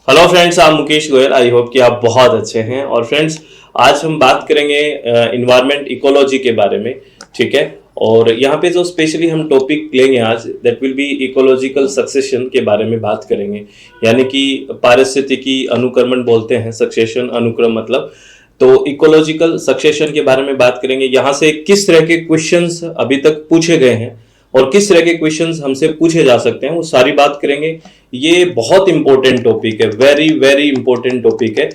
Hello friends, आप Mukesh Goyal. I hope कि आप बहुत अच्छे हैं। और फ्रेंड्स, आज हम बात करेंगे इन्वायरमेंट इकोलॉजी के बारे में। ठीक है। और यहाँ पे जो स्पेशली हम टॉपिक लेंगे आज, that will be ecological succession के बारे में बात करेंगे। यानी कि पारिस्थितिकी अनुक्रमण बोलते हैं, सक्सेशन अनुक्रम मतलब। तो इकोलॉजिकल सक्सेशन के बारे में बात करेंगे। यहाँ से किस तरह के क्वेश्चंस अभी तक पूछे गए हैं और किस तरह के क्वेश्चंस हमसे पूछे जा सकते हैं, वो सारी बात करेंगे। ये बहुत इंपॉर्टेंट टॉपिक है, वेरी वेरी इंपॉर्टेंट टॉपिक है।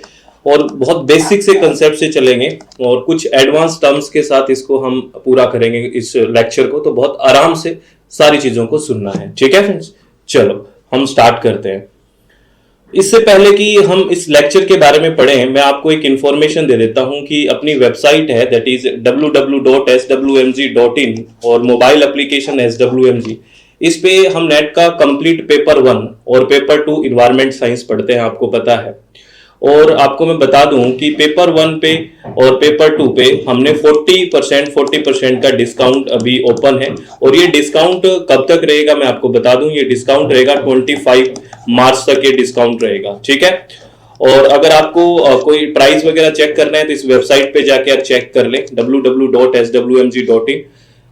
और बहुत बेसिक से कंसेप्ट से चलेंगे और कुछ एडवांस टर्म्स के साथ इसको हम पूरा करेंगे इस लेक्चर को। तो बहुत आराम से सारी चीजों को सुनना है। ठीक है फ्रेंड्स, चलो हम स्टार्ट करते हैं। इससे पहले कि हम इस लेक्चर के बारे में पढ़ें, मैं आपको एक इंफॉर्मेशन दे देता हूं कि अपनी वेबसाइट है, दैट इज www.swmg.in, और मोबाइल एप्लीकेशन SWMG। इस पे हम नेट का कंप्लीट पेपर 1 और पेपर 2 इन्वायरमेंट साइंस पढ़ते हैं, आपको पता है। और आपको मैं बता दूं कि पेपर 1 पे और पेपर 2 पे हमने 40% का डिस्काउंट अभी ओपन है। और ये डिस्काउंट कब तक रहेगा मैं आपको बता दूं, ये डिस्काउंट रहेगा 25 मार्च तक ये डिस्काउंट रहेगा। ठीक है। और अगर आपको कोई प्राइस वगैरह चेक करना है तो इस वेबसाइट पे जाके आप चेक कर लें, www.swmg.in।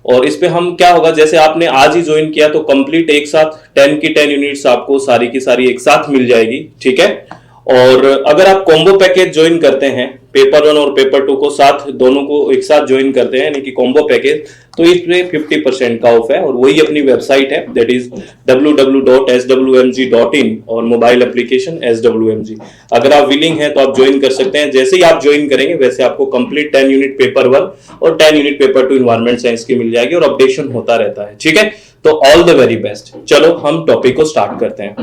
और इस पे हम क्या होगा, जैसे आपने आज ही ज्वाइन किया तो कंप्लीट एक साथ 10 की 10 यूनिट्स आपको सारी की सारी एक साथ मिल जाएगी। ठीक है। और अगर आप कॉम्बो पैकेज ज्वाइन करते हैं, पेपर 1 और पेपर 2 को साथ, दोनों को एक साथ ज्वाइन करते हैं, यानी कि कॉम्बो पैकेज, तो इस पे 50% का ऑफ है। और वही अपनी वेबसाइट है, दैट इज www.swmg.in, और मोबाइल एप्लीकेशन SWMG। अगर आप विलिंग हैं तो आप ज्वाइन कर सकते हैं। जैसे ही आप ज्वाइन करेंगे वैसे आपको कंप्लीट 10 यूनिट पेपर 1 और 10 यूनिट पेपर 2 इन्वायरमेंट साइंस की मिल जाएगी और अपडेशन होता रहता है। ठीक है। तो ऑल द वेरी बेस्ट। चलो हम टॉपिक को स्टार्ट करते हैं।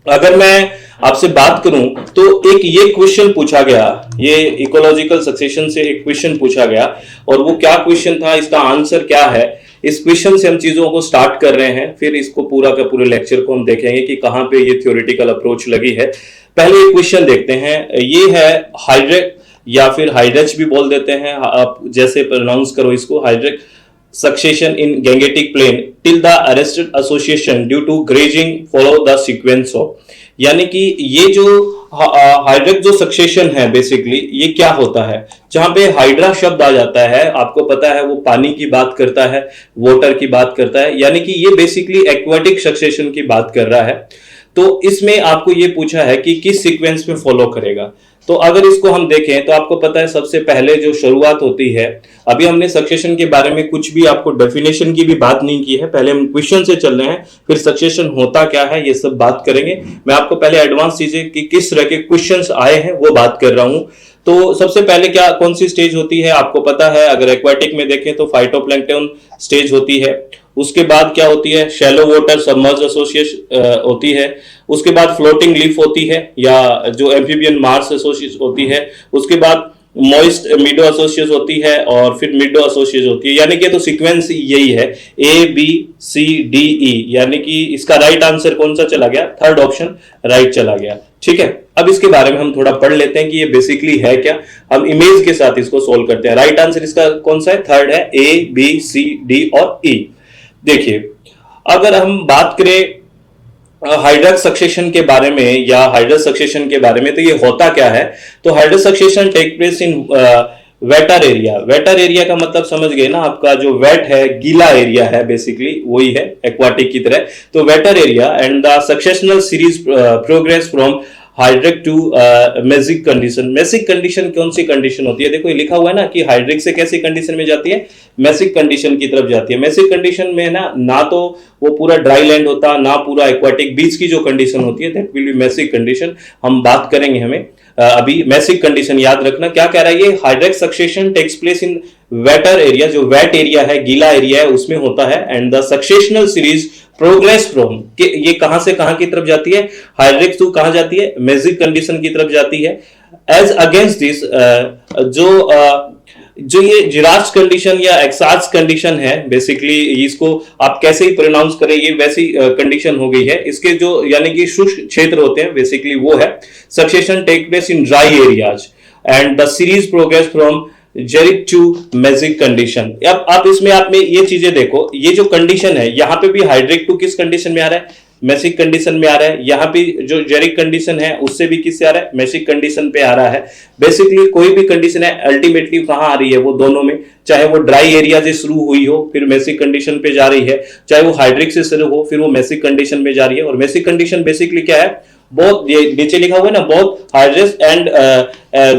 अगर मैं आपसे बात करूं तो एक ये क्वेश्चन पूछा गया, ये इकोलॉजिकल सक्सेशन से एक क्वेश्चन पूछा गया। और वो क्या क्वेश्चन था, इसका आंसर क्या है, इस क्वेश्चन से हम चीजों को स्टार्ट कर रहे हैं। फिर इसको पूरा का पूरे लेक्चर को हम देखेंगे कि कहां पे ये थ्योरेटिकल अप्रोच लगी है। पहले एक क्वेश्चन देखते हैं। ये है हाइड्रिक, या फिर हाइड्रच भी बोल देते हैं, आप जैसे प्रोनाउंस करो इसको, hydric succession in gangetic plain till the arrested association due to grazing follow the sequence of। यानी कि ये जो हाइड्रिक जो सक्सेशन है, बेसिकली ये क्या होता है, जहां पे हाइड्रा शब्द आ जाता है, आपको पता है वो पानी की बात करता है, वाटर की बात करता है, यानी कि ये बेसिकली एक्वाटिक सक्सेशन की बात कर रहा है। तो इसमें आपको ये पूछा है कि किस सीक्वेंस में फॉलो करेगा। तो अगर इसको हम देखें तो आपको पता है सबसे पहले जो शुरुआत होती है, अभी हमने सक्सेशन के बारे में कुछ भी आपको डेफिनेशन की भी बात नहीं की है, पहले हम क्वेश्चन से चल रहे हैं, फिर सक्सेशन होता क्या है ये सब बात करेंगे। मैं आपको पहले एडवांस चीजें कि किस तरह के क्वेश्चंस आए हैं वो बात कर रहा हूं। तो सबसे पहले क्या कौन सी स्टेज होती है आपको पता है, अगर एक्वाटिक में देखें तो फाइटोप्लैंक्टन स्टेज होती है। उसके बाद क्या होती है, शैलो वाटर सबमर्ज एसोसिएशन होती है। उसके बाद फ्लोटिंग लीफ होती है, या जो एम्फीबियन मार्स एसोसिएशन होती है। उसके बाद मॉइस्ट मिडो एसोसिएशन होती है, और फिर मिडो एसोसिएशन होती है। यानी कि तो सीक्वेंस यही है, ABCDE, यानी कि इसका राइट आंसर कौन सा चला गया, थर्ड ऑप्शन राइट चला गया। ठीक है। अब इसके बारे में हम थोड़ा पढ़ लेते हैं कि ये बेसिकली है क्या। हम इमेज के साथ इसको सोल्व करते हैं। राइट आंसर इसका कौन सा है, थर्ड है, ABCD और E। देखिए, अगर हम बात करें हाइड्रक सक्सेशन के बारे में या हाइड्रस सक्सेशन के बारे में, तो ये होता क्या है। तो hydrarch succession take place in waiter area. Wetter area का मतलब समझ गए ना, आपका जो वेट है, गीला एरिया है, बेसिकली वही है एक्वाटिक की तरह। तो water area and the successional series progress from hydric to mesic condition. Mesic condition कौन सी कंडीशन होती है, देखो ये लिखा हुआ है ना कि हाइड्रिक से कैसी कंडीशन में जाती है, मेसिक कंडीशन की तरफ जाती है। मेसिक कंडीशन में ना तो वो पूरा ड्राई लैंड होता, ना पूरा एक्वाटिक, बीच की जो कंडीशन होती है, दैट विल बी मेसिक कंडीशन। हम बात करेंगे हमें अभी मेसिक कंडीशन याद रखना क्या कह रहा है ये, hydric succession takes place in waiter area, जो वेट एरिया है, गीला एरिया है, उसमें होता है। And the successional series progress from, ये कहां से कहां की तरफ जाती है, हाइड्रिक टू कहां जाती है, मेसिक कंडीशन की तरफ जाती है। एज अगेंस्ट दिस जो ये जिराज कंडीशन या एक्साज कंडीशन है, बेसिकली इसको आप कैसे ही प्रोनाउंस करें, ये वैसी कंडीशन हो गई है। इसके जो यानी कि शुष्क क्षेत्र होते हैं, बेसिकली वो है succession take place in dry areas and the series progress from xeric to mesic condition. अब आप इसमें आप में ये चीजें देखो, ये जो कंडीशन है, यहां पे भी हाइड्रिक टू किस कंडीशन में आ रहा है, मैसिक कंडीशन में आ रहा है। यहाँ पे जो जेरिक कंडीशन है उससे भी किससे आ रहा है, मैसिक कंडीशन पे आ रहा है। बेसिकली कोई भी कंडीशन है अल्टीमेटली कहाँ आ रही है, वो दोनों में, चाहे वो ड्राई एरिया से शुरू हुई हो फिर मैसिक कंडीशन पे जा रही है, चाहे वो हाइड्रिक से शुरू हो फिर वो मैसिक कंडीशन में जा रही है। और मैसिक कंडीशन बेसिकली क्या है, बहुत ये नीचे लिखा हुआ है ना, बहुत hydrous and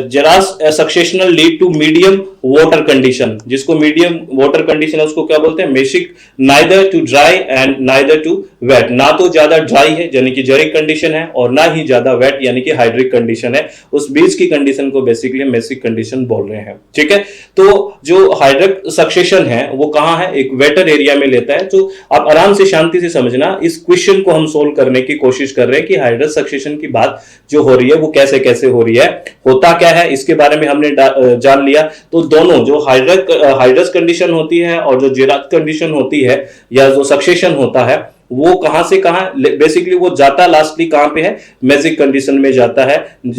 xerous successional lead to medium water condition, जिसको मीडियम वाटर कंडीशन है उसको क्या बोलते हैं, mesic neither too dry and neither too wet, ना तो ज्यादा ड्राई है यानी कि जेरिक कंडीशन है और ना ही ज्यादा वेट यानी कि हाइड्रिक कंडीशन है, उस बीच की कंडीशन को बेसिकली मेसिक कंडीशन बोल रहे हैं। ठीक है, तो जो हाइड्रिक सक्सेशन है वो कहां है, एक वेटर एरिया में लेता है। तो आप आराम से शांति से समझना, इस क्वेश्चन को हम सोल्व करने की कोशिश कर रहे हैं कि हाइड्रिक सक्सेशन की बात जो हो रही है वो कैसे कैसे हो रही है, होता क्या है, इसके बारे में हमने जान लिया। तो दोनों जो हाइड्रस कंडीशन होती है और जो जेराक कंडीशन होती है या जो सक्सेशन होता है वो कहां से कहां बेसिकली वो जाता लास्टली कहां पे है, मैसिक कंडीशन में जाता है।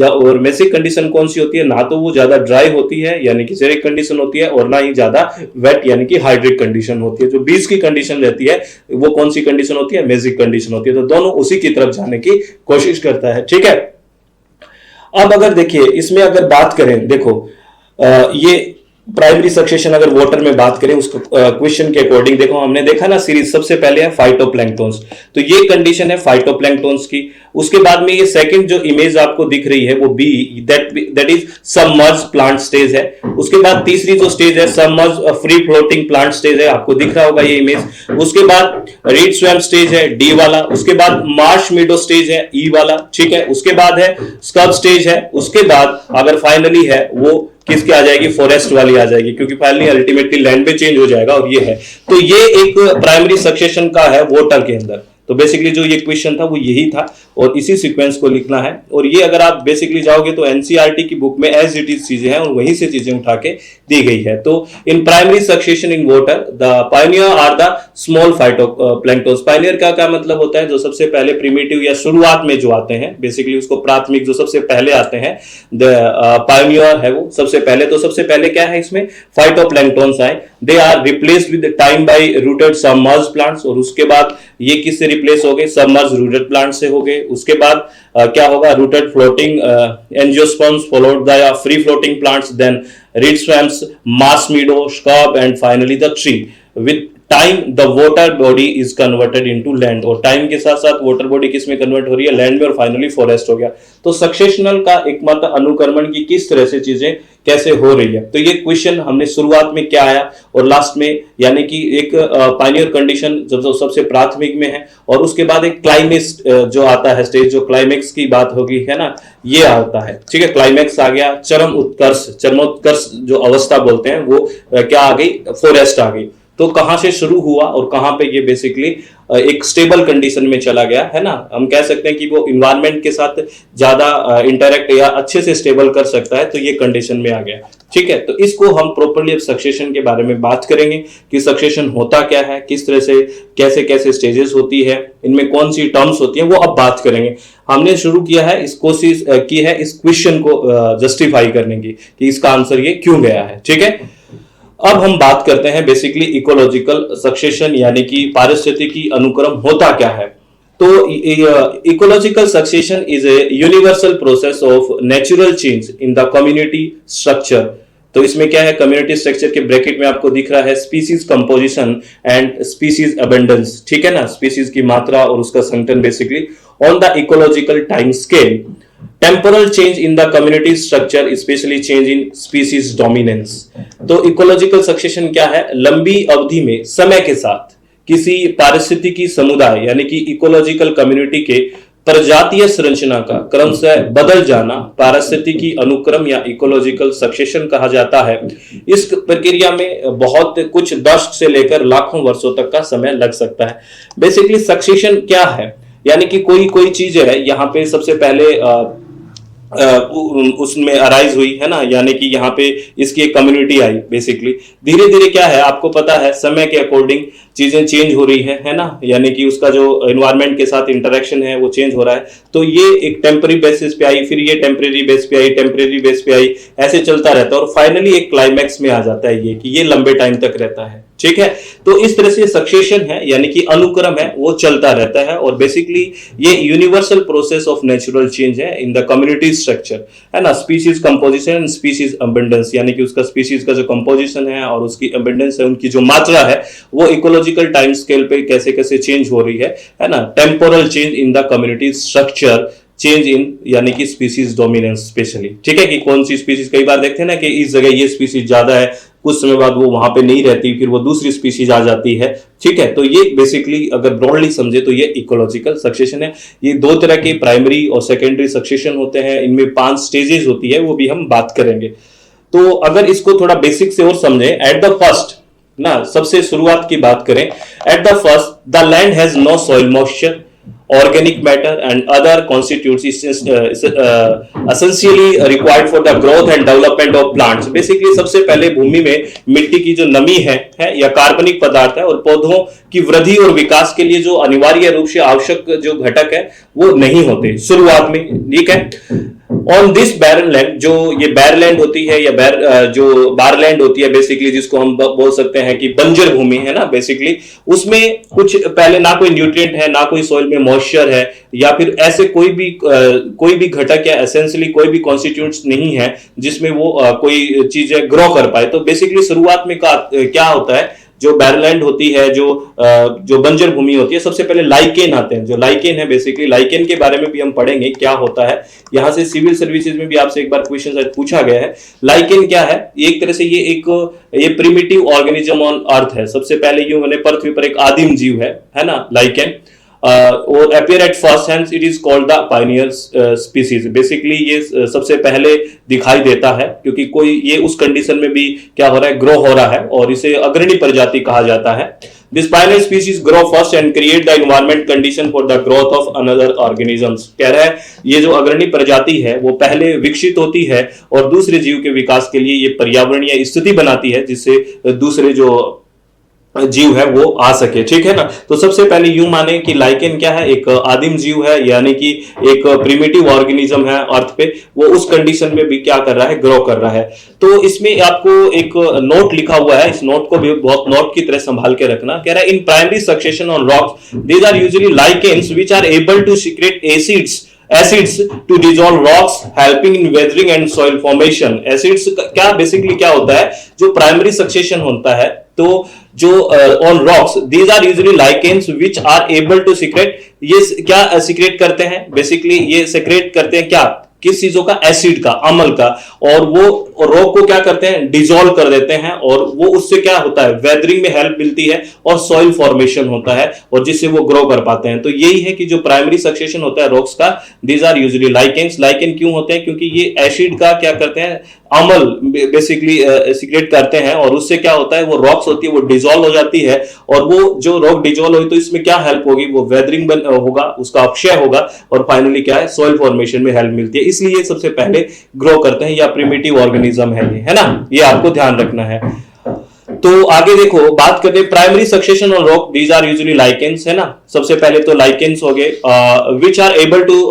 और मैसिक कंडीशन कौन सी होती है, ना तो वो ज्यादा ड्राई होती है यानी कि जेरिक कंडीशन होती है और ना ही ज्यादा वेट यानी कि हाइड्रिक कंडीशन होती है। जो बीच की कंडीशन रहती है वो कौन सी कंडीशन होती है, मैसिक कंडीशन होती है। तो दोनों उसी की तरफ जाने की कोशिश करता है। ठीक है, अब अगर देखिए इसमें अगर बात करें, देखो ये प्राइमरी सक्सेशन अगर वाटर में बात करें उसको क्वेश्चन के अकॉर्डिंग, देखो हमने देखा ना सीरीज, सबसे पहले है फाइटोप्लैंक्टन्स, तो ये कंडीशन है फाइटोप्लैंक्टन्स की। उसके बाद में ये सेकंड जो इमेज आपको दिख रही है वो B, that is submerge plant stage है। उसके बाद तीसरी जो स्टेज है submerge free floating plant stage है, आपको दिख रहा होगा ये इमेज। उसके बाद रीड स्वैम्प स्टेज है डी वाला, उसके बाद मार्श मीडो स्टेज है ई वाला। ठीक है, उसके बाद है स्कब स्टेज है, उसके बाद अगर फाइनली है वो किसकी आ जाएगी, फॉरेस्ट वाली आ जाएगी, क्योंकि फाइनली अल्टीमेटली लैंड पे चेंज हो जाएगा और ये है। तो ये एक प्राइमरी सक्सेशन का है वाटर के अंदर। तो बेसिकली जो ये क्वेश्चन था वो यही था और इसी सीक्वेंस को लिखना है। और ये अगर आप बेसिकली जाओगे तो एनसीईआरटी की बुक में एज इट इज चीजें हैं और वहीं से चीजें उठा के दी गई है। तो in primary succession in water the pioneer are the small phytoplanktons. Pioneer का क्या मतलब होता है, जो सबसे पहले प्रिमिटिव या शुरुआत में जो आते हैं, बेसिकली उसको प्राथमिक जो सबसे पहले आते हैं, द पायनियर है वो सबसे पहले। तो सबसे पहले क्या है इसमें, फाइटोप्लैंक्टन्स आए, they are replaced with time by rooted submerge plants. और उसके बाद ये किससे रिप्लेस हो गए, सबमर्ज रूटेड प्लांट से हो गए। उसके बाद क्या होगा, rooted floating angiosperms followed by free floating plants, then reed swamps, marsh meadow, scrub and finally the tree. With time the water body is converted into land, और टाइम के साथ साथ वाटर बॉडी किस में कन्वर्ट हो रही है, land में, और फाइनली फॉरेस्ट हो गया। तो सक्सेशनल का एकमात्र अनुक्रमण की किस तरह से चीजें कैसे हो रही है, तो ये क्वेश्चन हमने शुरुआत में क्या आया और लास्ट में, यानी कि एक पायनियर कंडीशन जब सबसे प्राथमिक में है और उसके बाद एक क्लाइमेक्स जो आता है स्टेज, जो क्लाइमेक्स की बात होगी है ना, ये आता है। ठीक है, क्लाइमेक्स आ गया, चरमोत्कर्ष जो अवस्था बोलते हैं वो क्या आ गई, फॉरेस्ट आ गई। तो कहां से शुरू हुआ और कहां पे ये बेसिकली एक स्टेबल कंडीशन में चला गया है ना, हम कह सकते हैं कि वो इन्वायरमेंट के साथ ज्यादा इंटरेक्ट या अच्छे से स्टेबल कर सकता है, तो ये कंडीशन में आ गया। ठीक है, तो इसको हम प्रॉपर्ली अब सक्सेशन के बारे में बात करेंगे कि सक्सेशन होता क्या है, किस तरह से कैसे कैसे स्टेजेस होती है, इनमें कौन सी टर्म्स होती हैं, वो अब बात करेंगे। हमने शुरू किया है इस कोशिश की है इस क्वेश्चन को जस्टिफाई करने की कि इसका आंसर ये क्यों गया है। ठीक है, अब हम बात करते हैं बेसिकली इकोलॉजिकल सक्सेशन, यानी कि पारिस्थितिकी अनुक्रम होता क्या है। तो ecological succession is a universal process of natural change in the community structure. तो इसमें क्या है, कम्युनिटी स्ट्रक्चर के ब्रैकेट में आपको दिख रहा है species composition and species abundance. ठीक है ना, स्पीसीज की मात्रा और उसका संगठन basically on the ecological time scale. Temporal change in the community structure, specially change in species dominance. तो इकोलॉजिकल सक्सेशन क्या है, लंबी अवधि में समय के साथ किसी पारिस्थितिकी समुदाय यानी कि इकोलॉजिकल कम्युनिटी के प्रजातीय संरचना का क्रमशः बदल जाना पारिस्थितिकी अनुक्रम या इकोलॉजिकल सक्सेशन कहा जाता है। इस प्रक्रिया में बहुत कुछ दशक से लेकर लाखों वर्षों तक का समय लग सकता है। बेसिकली सक्सेशन क्या है, यानी कि कोई चीज है यहाँ पे सबसे पहले उसमें अराइज हुई है ना, यानी कि यहाँ पे इसकी एक कम्युनिटी आई। बेसिकली धीरे धीरे क्या है, आपको पता है समय के अकॉर्डिंग चीजें चेंज हो रही है ना, यानी कि उसका जो एनवायरनमेंट के साथ इंटरेक्शन है वो चेंज हो रहा है। तो ये एक टेम्पररी बेसिस पे आई, फिर ये टेम्पररी बेस पे आई, टेम्पररी बेस पे आई, ऐसे चलता रहता है और फाइनली एक क्लाइमैक्स में आ जाता है ये कि ये लंबे टाइम तक रहता है। ठीक है। तो इस तरह से सक्सेशन है यानी कि अनुक्रम है वो चलता रहता है और बेसिकली ये universal process of natural change है इन द कम्युनिटी स्ट्रक्चर, है ना। Species composition and species abundance, यानी कि उसका स्पीशीज का जो कंपोजिशन है और उसकी अबंडेंस है, उनकी जो मात्रा है वो इकोलॉजिकल टाइम स्केल पे कैसे कैसे चेंज हो रही है ना। Temporal change in the community structure, change in यानी कि स्पीसीज डोमिनेंस स्पेशली, ठीक है, कि कौन सी स्पीसीज, कई बार देखते हैं ना कि इस जगह ये स्पीसीज ज्यादा है, कुछ समय बाद वो वहां पे नहीं रहती, फिर वो दूसरी स्पीसीज आ जाती है, ठीक है। तो ये बेसिकली अगर ब्रॉडली समझे तो ये इकोलॉजिकल सक्सेशन है। ये दो तरह के प्राइमरी और सेकेंडरी सक्सेशन होते हैं, इनमें 5 स्टेजेस होती है, वो भी हम बात करेंगे। तो अगर इसको थोड़ा बेसिक से और समझे, एट द फर्स्ट ना, सबसे शुरुआत की बात करें, at the first the land has no soil moisture, organic matter and other constituents essentially required for the growth and development of plants। Basically सबसे पहले भूमि में मिट्टी की जो नमी है या कार्बनिक पदार्थ है और पौधों की वृद्धि और विकास के लिए जो अनिवार्य रूप से आवश्यक जो घटक है वो नहीं होते शुरुआत में, ठीक है। ऑन दिस बैरन लैंड, जो ये बैरलैंड होती है या जो बारलैंड होती है बेसिकली, जिसको हम बोल सकते हैं कि बंजर भूमि है ना बेसिकली, उसमें कुछ पहले ना कोई न्यूट्रिएंट है, ना कोई सॉइल में मॉइस्चर है, या फिर ऐसे कोई भी घटक या एसेंशियली कोई भी कॉन्स्टिट्यूएंट्स नहीं है जिसमें वो कोई चीजें ग्रो कर पाए। तो बेसिकली शुरुआत में क्या होता है, जो बैरलैंड होती है, जो बंजर भूमि होती है, सबसे पहले लाइकेन आते हैं। जो लाइकेन है बेसिकली, लाइकेन के बारे में भी हम पढ़ेंगे क्या होता है, यहां से सिविल सर्विसेज में भी आपसे एक बार क्वेश्चन पूछा गया है। लाइकेन क्या है, एक तरह से ये प्रिमिटिव ऑर्गेनिज्म ऑन अर्थ है। सबसे पहले यूं मैंने पृथ्वी पर एक आदिम जीव है ना लाइकेन, और appear at first hands it is called the pioneer species। Basically ये सबसे पहले दिखाई देता है क्योंकि कोई ये उस कंडीशन में भी क्या हो रहा है, ग्रो हो रहा है, और इसे अग्रणी प्रजाति कहा जाता है। This pioneer species grow first and create the environment condition for the growth of another organisms। कह रहा है ये जो अग्रणी प्रजाति है वो पहले विकसित होती है और दूसरे जीव के विकास के लिए ये पर्यावरणीय स्थिति बनाती है जिससे दूसरे जो जीव है वो आ सके, ठीक है ना। तो सबसे पहले यूं माने कि लाइकेन क्या है, एक आदिम जीव है, यानी कि एक प्रिमिटिव ऑर्गेनिज्म है अर्थ पे, वो उस कंडीशन में भी क्या कर रहा है, ग्रो कर रहा है। तो इसमें आपको एक नोट लिखा हुआ है, इस नोट को भी बहुत नोट की तरह संभाल के रखना। कह रहा है in primary succession on rocks these are usually lichens which are able to secrete acids to dissolve rocks helping in weathering and soil formation. Acids क्या बेसिकली क्या होता है, जो प्राइमरी सक्सेशन होता है, तो जो on rocks these are usually lichens which are able to secrete, ये क्या सीक्रेट करते हैं, बेसिकली ये सीक्रेट करते हैं क्या, किस चीजों का, एसिड का, अम्ल का, और वो रॉक को क्या करते हैं, डिसॉल्व कर देते हैं, और वो उससे क्या होता है, वेदरिंग में हेल्प मिलती है और सॉइल फॉर्मेशन होता है, और जिससे वो ग्रो कर पाते हैं। तो यही है कि जो प्राइमरी सक्सेशन होता है रॉक्स का, these are usually lichens. Lichen क्यों होते हैं, क्योंकि ये एसिड का क्या करते हैं, अम्ल बेसिकली सीक्रेट करते हैं, और उससे क्या होता है, वो रॉक्स होती है वो डिसॉल्व हो जाती है, और वो जो रॉक डिसॉल्व हुई तो इसमें क्या हेल्प होगी, वो वेदरिंग होगा, उसका अपक्षय होगा, और फाइनली क्या है, सॉइल फॉर्मेशन में हेल्प मिलती है। इसलिए सबसे पहले ग्रो करते हैं, या प्रिमिटिव ऑर्गेनिज्म है ये, है ना, ये आपको ध्यान रखना है। तो आगे देखो, बात करते हैं primary succession on rock, these are usually lichens, है ना। सबसे पहले तो लाइकेन्स हो गए which are able to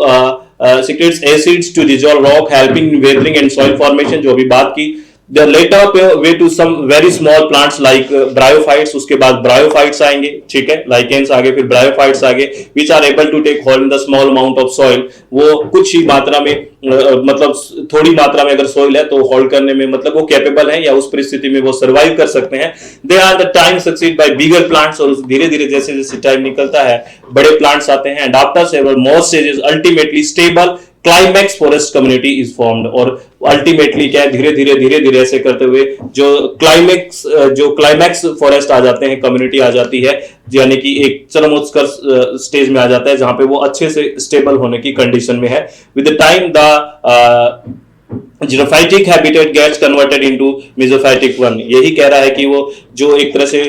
secretes acids to dissolve rock helping in weathering and soil formation, जो भी बात की। The later way to some very small plants like bryophytes, उसके बाद bryophytes आएंगे, ठीक है, lichens आगे, फिर bryophytes आगे, which are able to take hold in the small amount of soil। वो कुछ ही मात्रा में मतलब थोड़ी मात्रा में अगर सोइल है तो होल्ड करने में मतलब वो कैपेबल है, या उस परिस्थिति में वो सर्वाइव कर सकते हैं। They are the time succeed by bigger plants, और धीरे धीरे जैसे जैसे टाइम निकलता है बड़े प्लांट्स आते हैं। And after several more stages ultimately stable climax forest community is formed, और अल्टीमेटली क्या है, धीरे धीरे ऐसे करते हुए जो क्लाइमैक्स फॉरेस्ट आ जाते हैं, कम्युनिटी आ जाती है, यानी कि एक चरमोत्कर्ष स्टेज में आ जाता है जहां पे वो अच्छे से स्टेबल होने की कंडीशन में है। With the time the xerophytic habitat gets converted into mesophytic one. यही कह रहा है कि वो जो एक तरह से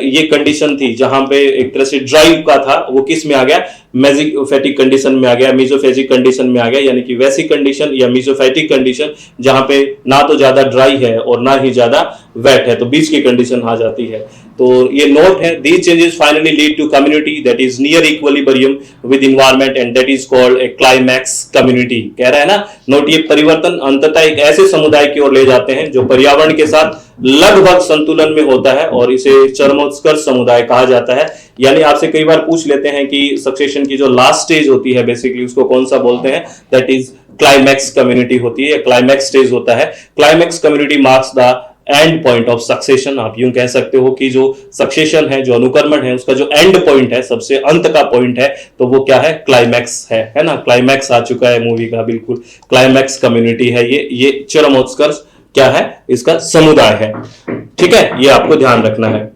ये कंडीशन थी जहां पे एक तरह से ड्राई का था, वो किस में आ गया, मेसोफाइटिक कंडीशन में आ गया, मेसोफेजिक कंडीशन में आ गया, यानी कि वैसी कंडीशन या मेसोफाइटिक कंडीशन जहां पे ना तो ज्यादा ड्राई है और ना ही ज्यादा वेट है, तो बीच की कंडीशन आ जाती है। तो ये नोट है, these changes finally lead to community that is near equilibrium with environment and that is called a climax community। कह रहा है ना नोट, ये परिवर्तन अंततः एक ऐसे समुदाय की ओर ले जाते हैं जो पर्यावरण के साथ लगभग संतुलन में होता है और इसे चरमोत्कर्ष समुदाय कहा जाता है। यानी आपसे कई बार पूछ लेते हैं कि सक्सेशन की जो लास्ट स्टेज होती है बेसिकली उसको कौन सा बोलते हैं, दैट इज क्लाइमैक्स कम्युनिटी होती है, क्लाइमैक्स स्टेज होता है। Climax community marks the end point of succession. आप यूं कह सकते हो कि जो सक्सेशन है, जो अनुक्रमण है, उसका जो एंड पॉइंट है, सबसे अंत का पॉइंट है, तो वो क्या है, क्लाइमैक्स है ना। क्लाइमैक्स आ चुका है मूवी का, बिल्कुल क्लाइमैक्स कम्युनिटी है ये चरमोत्कर्ष क्या है, इसका समुदाय है। ठीक है, ये आपको ध्यान रखना है।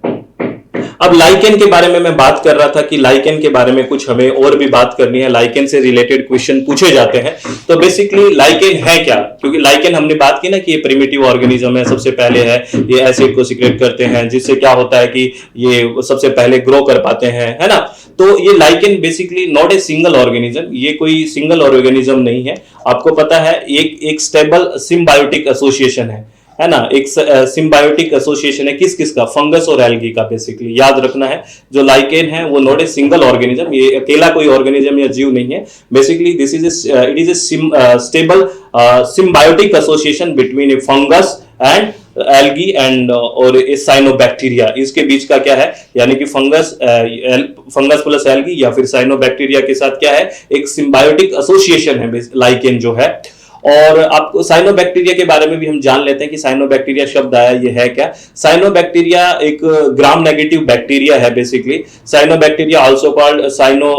अब लाइकेन के बारे में मैं बात कर रहा था कि लाइकेन के बारे में कुछ हमें और भी बात करनी है, लाइकेन से रिलेटेड क्वेश्चन पूछे जाते हैं। तो बेसिकली लाइकेन है क्या, क्योंकि लाइकेन हमने बात की ना कि ये प्रिमिटिव ऑर्गेनिज्म है, सबसे पहले है ये एसिड को सीक्रेट करते हैं, जिससे क्या होता है कि ये सबसे पहले ग्रो कर पाते हैं, है ना। तो ये lichen basically not a single organism, ये कोई सिंगल ऑर्गेनिज्म नहीं है। आपको पता है एक स्टेबल सिम्बायोटिक एसोसिएशन है ना, एक सिम्बायोटिक एसोसिएशन है किस किस का, फंगस और एल्गी का। बेसिकली याद रखना है जो लाइकेन है वो नॉट ए सिंगल ऑर्गेनिज्म, ये अकेला कोई ऑर्गेनिज्म या जीव नहीं है। Basically this is it is a stable symbiotic association between A fungus and algae and और साइनोबैक्टीरिया। इसके बीच का क्या है, यानी कि फंगस प्लस एल्गी या फिर साइनोबैक्टीरिया के साथ क्या है, एक सिम्बायोटिक एसोसिएशन है लाइकेन जो है। और आपको साइनोबैक्टीरिया के बारे में भी हम जान लेते हैं कि साइनोबैक्टीरिया शब्द आया, ये है क्या। साइनोबैक्टीरिया एक ग्राम नेगेटिव बैक्टीरिया है। Basically cyanobacteria also called cyano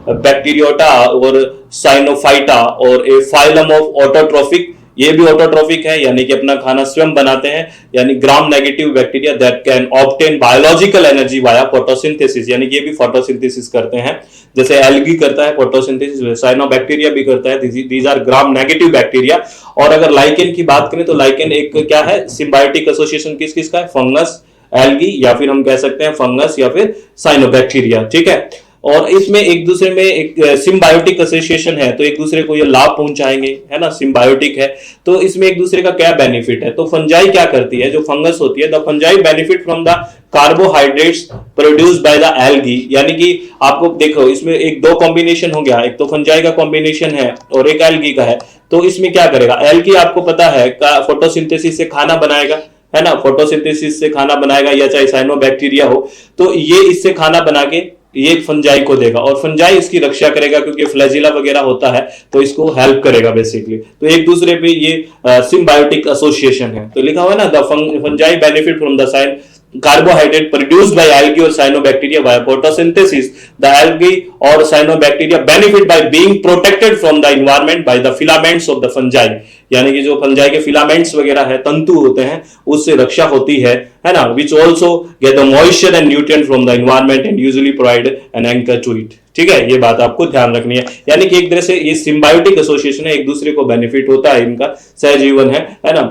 बैक्टीरियोटा और साइनोफाइटा और ए फाइलम ऑफ ऑटोट्रोफिक, ये भी ऑटोट्रोफिक है, यानी कि अपना खाना स्वयं बनाते हैं। यानी ग्राम negative bacteria that can obtain biological energy via photosynthesis, यानी कि ये भी फोटोसिंथेसिस करते हैं, जैसे एल्गी करता है फोटोसिंथेसिस, साइनोबैक्टीरिया भी करता है। These are gram negative bacteria. और अगर लाइकेन की बात करें तो लाइकेन एक क्या है, सिम्बायोटिक एसोसिएशन किस किस का है, फंगस, एल्गी या फिर हम कह सकते हैं फंगस या फिर साइनोबैक्टीरिया। ठीक है, और इसमें एक दूसरे में एक सिम्बायोटिक एसोसिएशन है, तो एक दूसरे को ये लाभ पहुंचाएंगे, है ना, सिम्बायोटिक है। तो इसमें एक दूसरे का क्या बेनिफिट है, तो फंजाई क्या करती है, जो फंगस होती है, the fungi benefit from the carbohydrates produced by the algae. यानी कि आपको देखो इसमें एक दो कॉम्बिनेशन हो गया, एक तो फंजाई का कॉम्बिनेशन है और एक एल्गी का है। तो इसमें क्या करेगा, एल्गी आपको पता है फोटोसिंथेसिस से खाना बनाएगा, है ना, फोटोसिंथेसिस से खाना बनाएगा, या चाहे साइनोबैक्टीरिया हो, तो ये इससे खाना बना के ये फंजाई को देगा और फंजाई इसकी रक्षा करेगा, क्योंकि फ्लैजिला वगैरह होता है तो इसको हेल्प करेगा बेसिकली। तो एक दूसरे पे ये सिम्बायोटिक एसोसिएशन है। तो लिखा हुआ है ना, the fungi benefit from the cyan carbohydrate produced by algae or cyanobacteria via photosynthesis. The algae or cyanobacteria benefit by being protected from the environment by the filaments of the fungi. यानी कि जो fungi के filaments वगैरह है, तंतु होते हैं, उससे रक्षा होती है ना, which also get the moisture and nutrient from the environment and usually provide an anchor to it. ठीक है, ये बात आपको ध्यान रखनी है। यानी कि एक तरह से ये सिम्बायोटिक एसोसिएशन है, एक दूसरे को बेनिफिट होता है, इनका सहजीवन है ना।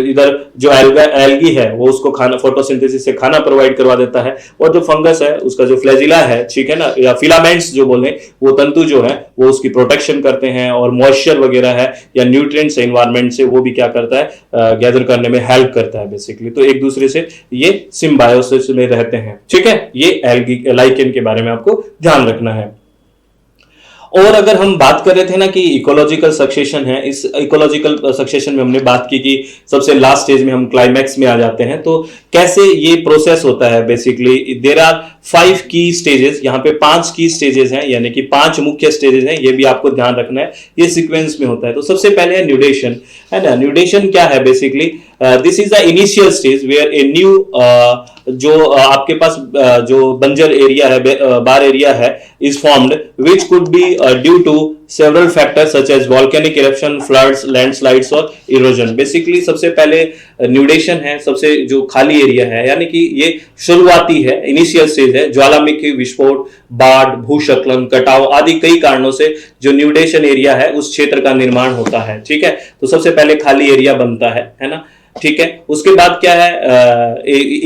इधर जो एल्गी है वो उसको खाना, फोटोसिंथेसिस से खाना प्रोवाइड करवा देता है, और जो फंगस है उसका जो फ्लैजिला है, ठीक है ना, या फिलामेंट्स जो बोले, वो तंतु जो है वो उसकी प्रोटेक्शन करते हैं, और मॉइस्चर वगैरह है या न्यूट्रिएंट्स एनवायरमेंट से वो भी क्या करता है, गैदर करने में हेल्प करता है बेसिकली। तो एक दूसरे से ये सिम्बायोसिस में रहते हैं। ठीक है, ये एल्गी लाइकेन के बारे में आपको ध्यान रखना है। और अगर हम बात कर रहे थे ना कि इकोलॉजिकल सक्सेशन है, इस इकोलॉजिकल सक्सेशन में हमने बात की कि सबसे लास्ट स्टेज में हम क्लाइमैक्स में आ जाते हैं। तो कैसे ये प्रोसेस होता है, बेसिकली देयर आर 5 की स्टेजेस, यहाँ पे 5 की स्टेजेस हैं, यानी कि 5 मुख्य स्टेजेस हैं, ये भी आपको ध्यान रखना है, ये सीक्वेंस में होता है। तो सबसे पहले है न्यूडेशन, है ना। न्यूडेशन क्या है, basically this is the initial stage where a new जो आपके पास जो बंजर एरिया है, बार एरिया है, is formed which could be due to several factors such as volcanic eruption, floods, landslides और इरोजन। बेसिकली सबसे पहले न्यूडेशन है, सबसे जो खाली एरिया है, यानी कि ये शुरुआती है, इनिशियल स्टेज है। ज्वालामुखी विस्फोट, बाढ़, भूस्खलन, कटाव आदि कई कारणों से जो न्यूडेशन एरिया है उस क्षेत्र का निर्माण होता है। ठीक है, तो सबसे पहले खाली एरिया बनता है ना। ठीक है, उसके बाद क्या है,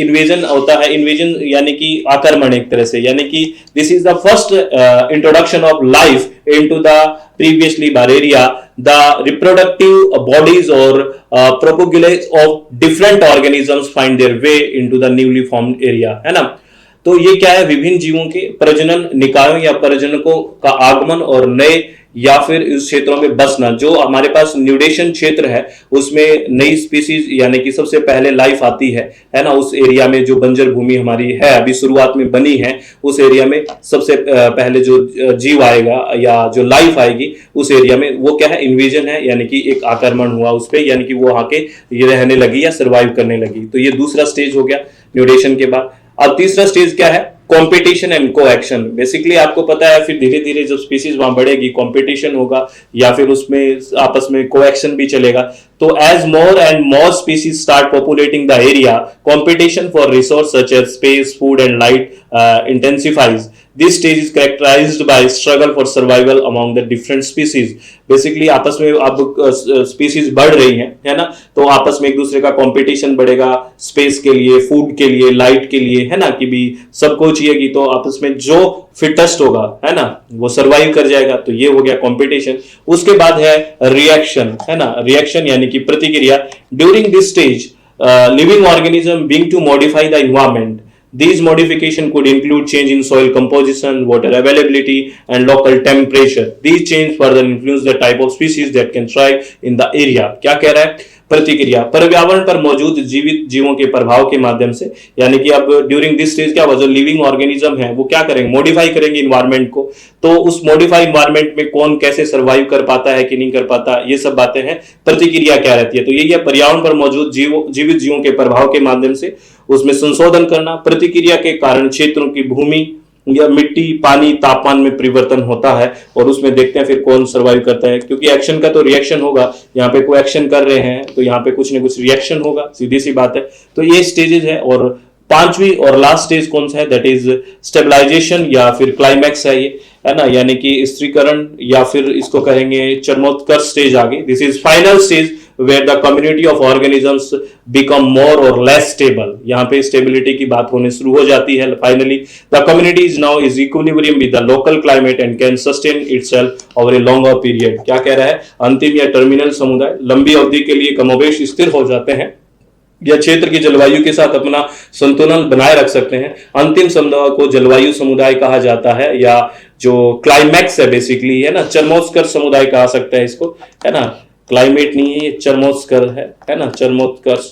इन्वेजन होता है। इन्वेजन यानी कि आक्रमण एक तरह से, यानी कि this is the first introduction of life into the previously bare area, the reproductive bodies और propagules of different organisms find their way into the newly formed area, है ना। तो ये क्या है, विभिन्न जीवों के प्रजनन निकायों या प्रजनकों का आगमन और नए या फिर इस क्षेत्रों में बसना। जो हमारे पास न्यूडेशन क्षेत्र है उसमें नई स्पीसीज यानी कि सबसे पहले लाइफ आती है ना, उस एरिया में जो बंजर भूमि हमारी है अभी शुरुआत में बनी है, उस एरिया में सबसे पहले जो जीव आएगा या जो लाइफ आएगी उस एरिया में, वो क्या है, इन्वेजन है, यानी कि एक आक्रमण हुआ उस पर, यानी कि वो आके ये रहने लगी या सर्वाइव करने लगी। तो ये दूसरा स्टेज हो गया न्यूडेशन के बाद। अब तीसरा स्टेज क्या है, कंपटीशन एंड कोएक्शन। बेसिकली आपको पता है फिर धीरे धीरे जब स्पीसीज वहां बढ़ेगी कंपटीशन होगा या फिर उसमें आपस में कोएक्शन भी चलेगा। तो as more and more species start populating the area, competition for resource such as space, food and light intensifies. This stage is characterized by struggle for survival among the different species. Basically आपस में अब species बढ़ रही हैं, है ना, तो आपस में एक दूसरे का कंपटीशन बढ़ेगा, स्पेस के लिए, फूड के लिए, लाइट के लिए, है ना, कि भी सबको चाहिएगी, तो आपस में जो फिटेस्ट होगा, है ना, वो सरवाइव कर जाएगा। तो ये हो गया कंपटीशन। उसके बाद है रिएक्शन, है ना, रिएक्शन यानी कि प्रतिक्रिया। During this stage living organism begin to modify the environment. These modification could include change in soil composition, water availability, and local temperature. These change further influence the type of species that can thrive in the area. क्या कह रहा है, प्रतिक्रिया पर्यावरण पर मौजूद जीवित जीवों के प्रभाव के माध्यम से, यानी कि अब ड्यूरिंग दिस स्टेज क्या हुआ, जो लिविंग ऑर्गेनिज्म है वो क्या करेंगे, मॉडिफाई करेंगे इन्वायरमेंट को। तो उस मॉडिफाई इन्वायरमेंट में कौन कैसे सर्वाइव कर पाता है कि नहीं कर पाता, ये सब बातें हैं। प्रतिक्रिया क्या रहती है, तो यही है पर्यावरण पर मौजूद जीवित जीवों के प्रभाव के माध्यम से उसमें संशोधन करना। प्रतिक्रिया के कारण क्षेत्रों की भूमि या मिट्टी, पानी, तापमान में परिवर्तन होता है और उसमें देखते हैं फिर कौन सर्वाइव करता है, क्योंकि एक्शन का तो रिएक्शन होगा, यहाँ पे कोई एक्शन कर रहे हैं तो यहाँ पे कुछ ना कुछ रिएक्शन होगा, सीधी सी बात है। तो ये स्टेजेस है। और पांचवी और लास्ट स्टेज कौन सा है, दैट इज स्टेबलाइजेशन या फिर क्लाइमैक्स है ये, है ना, यानी कि स्त्रीकरण या फिर इसको कहेंगे चरमोत्कर्ष स्टेज आ गई। This is final stage where the community of organisms become more or less stable. यहाँ पे स्टेबिलिटी की बात होने शुरू हो जाती है। Finally, the community is now is equilibrium with the local climate and can sustain itself over a longer period. क्या कह रहा है, अंतिम या टर्मिनल समुदाय लंबी अवधि के लिए कमोबेश स्थिर हो जाते हैं या क्षेत्र की जलवायु के साथ अपना संतुलन बनाए रख सकते हैं। अंतिम समुदाय को जलवायु समुदाय कहा जाता है, या जो क्लाइमैक्स है बेसिकली, है ना, चरमोत्कर्ष समुदाय कहा सकता है इसको, है ना, क्लाइमेट नहीं है ये, चरमोत्कर्ष है ना, चरमोत्कर्ष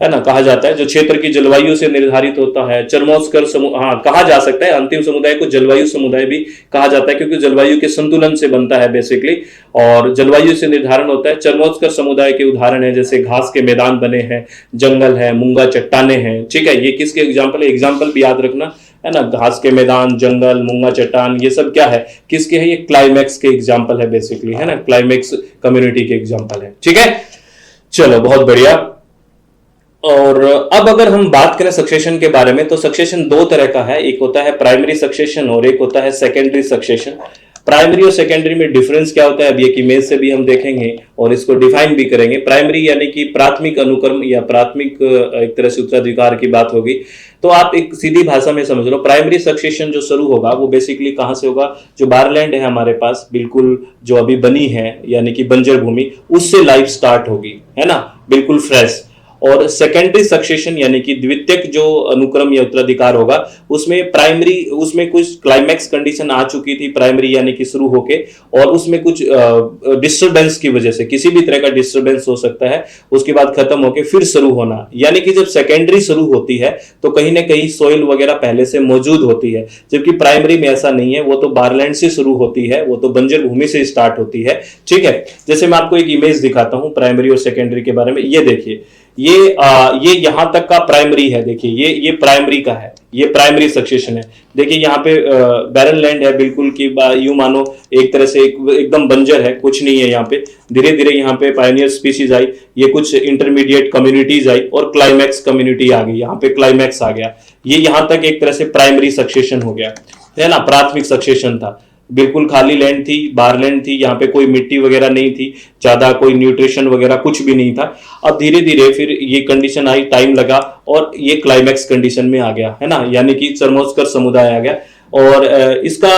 है ना कहा जाता है, जो क्षेत्र की जलवायु से निर्धारित होता है। चरमोत्कर्ष हाँ कहा जा सकता है। अंतिम समुदाय को जलवायु समुदाय भी कहा जाता है क्योंकि जलवायु के संतुलन से बनता है बेसिकली, और जलवायु से निर्धारण होता है। चरमोत्कर्ष समुदाय के उदाहरण है जैसे घास के मैदान बने हैं, जंगल है, मूंगा चट्टाने हैं। ठीक है, ये किसके एग्जाम्पल है, एग्जाम्पल भी याद रखना, है ना, घास के मैदान, जंगल, मूंगा चट्टान, ये सब क्या है, किसके है, ये क्लाइमैक्स के एग्जाम्पल है बेसिकली, है ना, क्लाइमैक्स कम्युनिटी के एग्जाम्पल है। ठीक है, चलो बहुत बढ़िया। और अब अगर हम बात करें सक्सेशन के बारे में, तो सक्सेशन दो तरह का है, एक होता है प्राइमरी सक्सेशन और एक होता है सेकेंडरी सक्सेशन। प्राइमरी और सेकेंडरी में डिफरेंस क्या होता है, अब ये इमेज से भी हम देखेंगे और इसको डिफाइन भी करेंगे। प्राइमरी यानी कि प्राथमिक अनुक्रम या प्राथमिक एक तरह से उत्तराधिकार की बात होगी। तो आप एक सीधी भाषा में समझ लो, प्राइमरी सक्सेशन जो शुरू होगा वो बेसिकली कहां से होगा, जो बारलैंड है हमारे पास बिल्कुल जो अभी बनी है यानी कि बंजर भूमि, उससे लाइफ स्टार्ट होगी, है ना, बिल्कुल फ्रेश। और सेकेंडरी सक्सेशन यानी कि द्वितीयक जो अनुक्रम या उत्तराधिकार होगा, उसमें प्राइमरी, उसमें कुछ क्लाइमैक्स कंडीशन आ चुकी थी प्राइमरी यानी कि शुरू होके, और उसमें कुछ डिस्टरबेंस की वजह से, किसी भी तरह का डिस्टरबेंस हो सकता है, उसके बाद खत्म होके फिर शुरू होना। यानी कि जब सेकेंडरी शुरू होती है तो कहीं ना कहीं सोइल वगैरह पहले से मौजूद होती है, जबकि प्राइमरी में ऐसा नहीं है, वो तो बारलैंड से शुरू होती है, वो तो बंजर भूमि से स्टार्ट होती है। ठीक है, जैसे मैं आपको एक इमेज दिखाता हूं प्राइमरी और सेकेंडरी के बारे में। ये देखिए, ये यहां तक का प्राइमरी है, देखिए ये प्राइमरी का है, ये प्राइमरी सक्सेशन है। देखिए यहाँ पे बैरन लैंड है बिल्कुल की, यूं मानो एक तरह से एकदम बंजर है, कुछ नहीं है यहाँ पे। धीरे धीरे यहाँ पे पायनियर स्पीसीज आई, ये कुछ इंटरमीडिएट कम्युनिटीज आई और क्लाइमैक्स कम्युनिटी आ गई, यहाँ पे क्लाइमैक्स आ गया। ये यहाँ तक एक तरह से प्राइमरी सक्सेशन हो गया, है ना, प्राथमिक सक्सेशन था, बिल्कुल खाली लैंड थी, बारलैंड थी, यहाँ पे कोई मिट्टी वगैरह नहीं थी, ज्यादा कोई न्यूट्रिशन वगैरह कुछ भी नहीं था। अब धीरे धीरे फिर ये कंडीशन आई, टाइम लगा और ये क्लाइमैक्स कंडीशन में आ गया, है ना, यानी कि चरमोत्कर्ष समुदाय आ गया। और इसका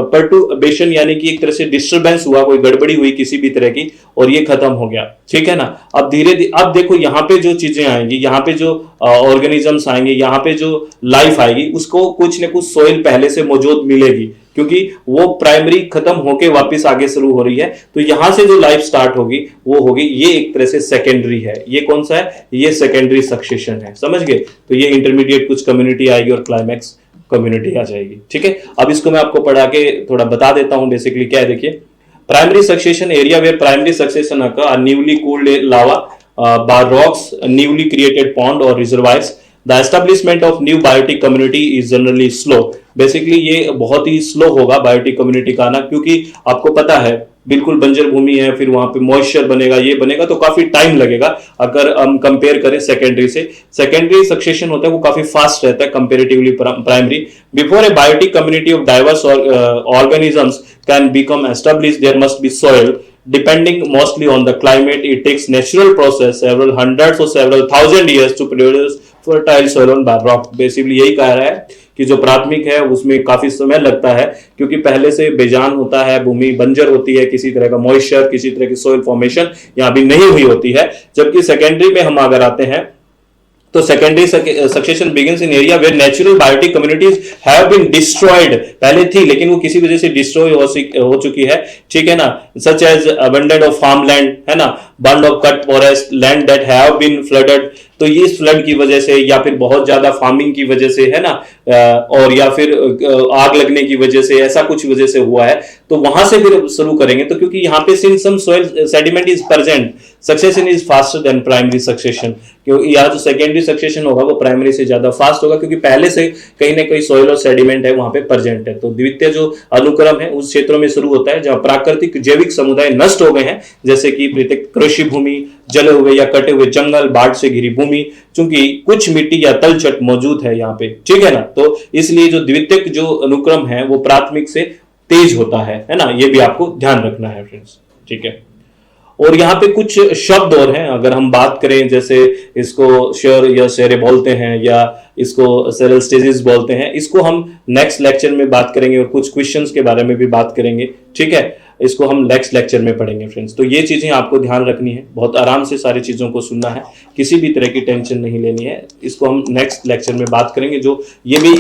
पर्टुर्बेशन यानी कि एक तरह से डिस्टरबेंस हुआ, कोई गड़बड़ी हुई किसी भी तरह की, और ये खत्म हो गया, ठीक है ना। अब धीरे धीरे अब देखो यहाँ पे जो चीजें आएंगी, यहाँ पे जो ऑर्गेनिजम्स आएंगे, यहाँ पे जो लाइफ आएगी, उसको कुछ न कुछ सोइल पहले से मौजूद मिलेगी, क्योंकि वो प्राइमरी खत्म होके वापस आगे शुरू हो रही है। तो यहां से जो लाइफ स्टार्ट होगी वो होगी, ये एक तरह से सेकेंडरी है। ये कौन सा है? ये सेकेंडरी सक्सेशन है, समझ गए। तो ये इंटरमीडिएट कुछ कम्युनिटी आएगी और क्लाइमैक्स कम्युनिटी आ जाएगी, ठीक है। अब इसको मैं आपको पढ़ा के थोड़ा बता देता हूं बेसिकली क्या है। देखिए, primary succession area where primary succession occur are newly cooled lava by rocks, newly created pond or reservoirs. The establishment of new biotic community is generally slow. Basically ये बहुत ही स्लो होगा बायोटिक कम्युनिटी का आना, क्योंकि आपको पता है बिल्कुल बंजर भूमि है, फिर वहां पे मॉइस्चर बनेगा, ये बनेगा, तो काफी टाइम लगेगा। अगर हम कंपेयर करें सेकेंडरी से, सेकेंडरी सक्सेशन होता है वो काफी फास्ट रहता है comparatively primary. Before a biotic community of diverse organisms can become establish, there must be soil. Depending mostly on the climate, it takes natural process several hundreds or several thousand years to produce fertile soil on bedrock. Basically यही कह रहा है कि जो प्राथमिक है उसमें काफी समय लगता है, क्योंकि पहले से बेजान होता है, भूमि बंजर होती है, किसी तरह का मॉइस्चर, किसी तरह की सोइल फॉर्मेशन यहाँ भी नहीं हुई होती है। जबकि सेकेंडरी में हम अगर आते हैं तो secondary succession begins in area where natural biotic communities have been destroyed. पहले थी लेकिन वो किसी वजह से डिस्ट्रॉय हो चुकी है, ठीक है ना। Such as abundant of farm land, है ना, burned of cut forest, land that have been flooded. तो ये इस फ्लड की वजह से या फिर बहुत ज्यादा फार्मिंग की वजह से, है ना, और या फिर आग लगने की वजह से, ऐसा कुछ वजह से हुआ है। तो वहां से फिर शुरू करेंगे, तो क्योंकि यहाँ पे since some soil sediment is present, succession is faster than primary succession. क्योंकि यहाँ जो सेकेंडरी सक्सेशन होगा वो प्राइमरी से ज्यादा फास्ट होगा, क्योंकि पहले से कहीं ना कहीं सॉइल और सेडिमेंट है वहां पे प्रेजेंट है। तो द्वितीय जो अनुक्रम है उस क्षेत्रों में शुरू होता है जहां प्राकृतिक जैविक समुदाय नष्ट हो गए हैं, जैसे कि कृषि भूमि, जले हुए या कटे हुए जंगल, बाढ़ से घिरी भूमि, चूंकि कुछ मिट्टी या तलछट मौजूद है यहाँ पे, ठीक है ना। तो इसलिए जो द्वितीयक जो अनुक्रम है वो प्राथमिक से तेज होता है ना। ये भी आपको ध्यान रखना है फ्रेंड्स, ठीक है। और यहाँ पे कुछ शब्द और हैं, अगर हम बात करें, जैसे इसको शेर या शेरे बोलते हैं, या इसको सेरल स्टेजेस बोलते हैं। इसको हम नेक्स्ट लेक्चर में बात करेंगे और कुछ क्वेश्चंस के बारे में भी बात करेंगे, ठीक है। इसको हम नेक्स्ट लेक्चर में पढ़ेंगे फ्रेंड्स। तो ये चीजें आपको ध्यान रखनी है, बहुत आराम से सारी चीजों को सुनना है, किसी भी तरह की टेंशन नहीं लेनी है। इसको हम नेक्स्ट लेक्चर में बात करेंगे। जो ये भी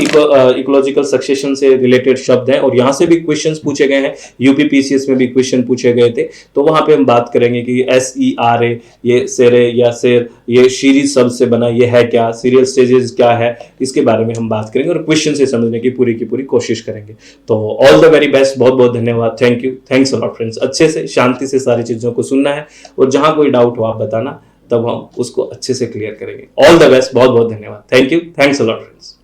इकोलॉजिकल सक्सेशन से रिलेटेड शब्द हैं और यहाँ से भी क्वेश्चंस पूछे गए हैं, यूपीपीसीएस में भी क्वेश्चन पूछे गए थे। तो वहां पे हम बात करेंगे कि SERA, ये सेरे या शेर, ये सीरीज शब्द से बना, ये है क्या, सीरियल स्टेजेस क्या है, इसके बारे में हम बात करेंगे और क्वेश्चन से समझने की पूरी कोशिश करेंगे। तो ऑल द वेरी बेस्ट, बहुत बहुत धन्यवाद, thank you, thanks a lot friends. अच्छे से शांति से सारी चीजों को सुनना है और जहां कोई डाउट हो आप बताना, तब हम उसको अच्छे से क्लियर करेंगे। ऑल द बेस्ट, बहुत बहुत धन्यवाद, thank you, thanks a lot friends.